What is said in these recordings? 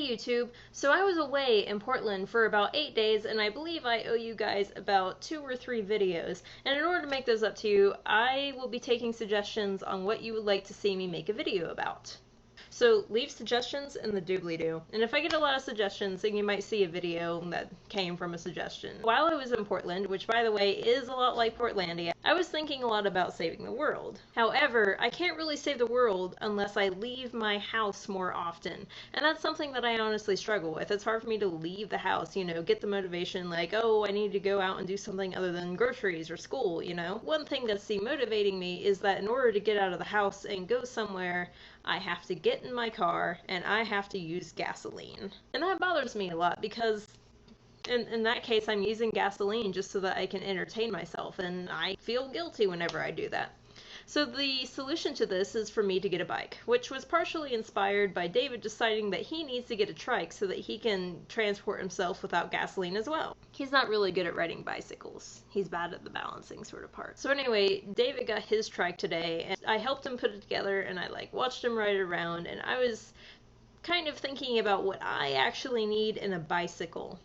Hey YouTube, so I was away in Portland for about 8 days and I believe I owe you guys about 2 or 3 videos, and in order to make those up to you, I will be taking suggestions on what you would like to see me make a video about. So leave suggestions in the doobly-doo, and if I get a lot of suggestions, then you might see a video that came from a suggestion. While I was in Portland, which by the way is a lot like Portlandia, I was thinking a lot about saving the world. However, I can't really save the world unless I leave my house more often, and that's something that I honestly struggle with. It's hard for me to leave the house, get the motivation like, oh, I need to go out and do something other than groceries or school, One thing that's demotivating me is that in order to get out of the house and go somewhere, I have to get in my car and I have to use gasoline. And that bothers me a lot because in that case I'm using gasoline just so that I can entertain myself, and I feel guilty whenever I do that. So the solution to this is for me to get a bike, which was partially inspired by David deciding that he needs to get a trike so that he can transport himself without gasoline as well. He's not really good at riding bicycles. He's bad at the balancing sort of part. So anyway, David got his trike today and I helped him put it together, and I watched him ride it around, and I was kind of thinking about what I actually need in a bicycle.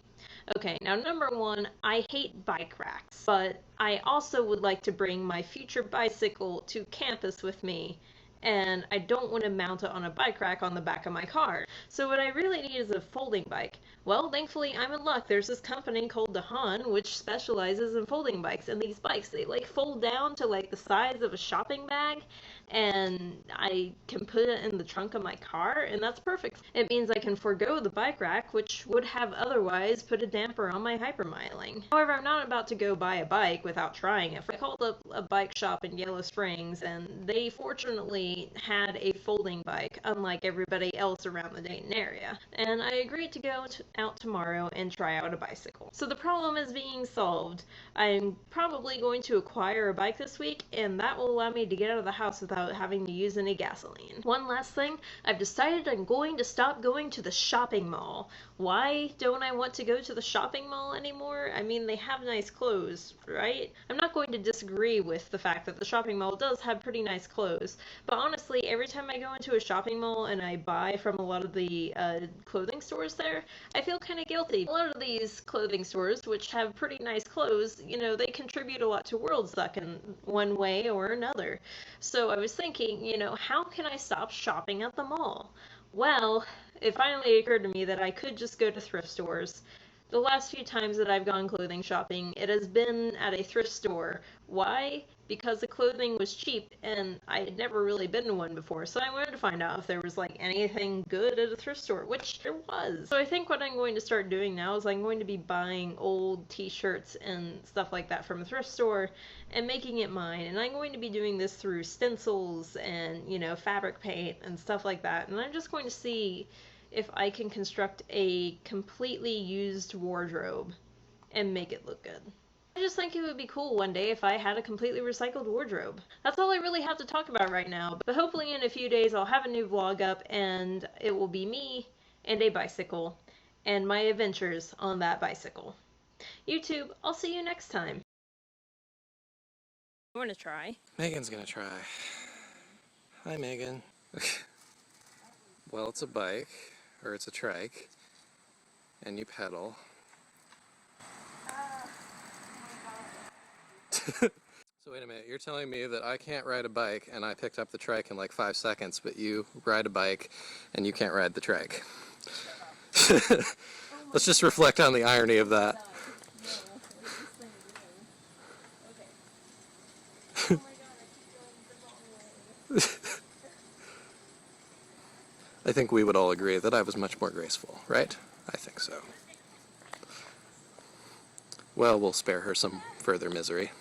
Okay, now number one, I hate bike racks, but I also would like to bring my future bicycle to campus with me, and I don't want to mount it on a bike rack on the back of my car. So what I really need is a folding bike. Well, thankfully I'm in luck. There's this company called DeHaan which specializes in folding bikes, and these bikes, they fold down to the size of a shopping bag, and I can put it in the trunk of my car, and that's perfect. It means I can forego the bike rack, which would have otherwise put a damper on my hypermiling. However, I'm not about to go buy a bike without trying it. I called up a bike shop in Yellow Springs, and they fortunately had a folding bike, unlike everybody else around the Dayton area, and I agreed to go out tomorrow and try out a bicycle. So the problem is being solved. I'm probably going to acquire a bike this week, and that will allow me to get out of the house without having to use any gasoline. One last thing, I've decided I'm going to stop going to the shopping mall. Why don't I want to go to the shopping mall anymore? I mean, they have nice clothes, right? I'm not going to disagree with the fact that the shopping mall does have pretty nice clothes, but honestly, every time I go into a shopping mall and I buy from a lot of the clothing stores there, I feel kind of guilty. A lot of these clothing stores, which have pretty nice clothes, they contribute a lot to World Suck in one way or another. So I was thinking, how can I stop shopping at the mall? Well, it finally occurred to me that I could just go to thrift stores. The last few times that I've gone clothing shopping, it has been at a thrift store. Why? Because the clothing was cheap, and I had never really been to one before, so I wanted to find out if there was anything good at a thrift store, which there was. So I think what I'm going to start doing now is I'm going to be buying old t-shirts and stuff like that from a thrift store and making it mine, and I'm going to be doing this through stencils and, fabric paint and stuff like that, and I'm just going to see if I can construct a completely used wardrobe and make it look good. I just think it would be cool one day if I had a completely recycled wardrobe. That's all I really have to talk about right now, but hopefully in a few days I'll have a new vlog up, and it will be me and a bicycle and my adventures on that bicycle. YouTube, I'll see you next time. I want to try. Megan's gonna try. Hi, Megan. Well, it's a bike, or it's a trike, and you pedal. So wait a minute, you're telling me that I can't ride a bike and I picked up the trike in 5 seconds, but you ride a bike and you can't ride the trike. Let's just reflect on the irony of that. I think we would all agree that I was much more graceful, right? I think so. Well, we'll spare her some further misery.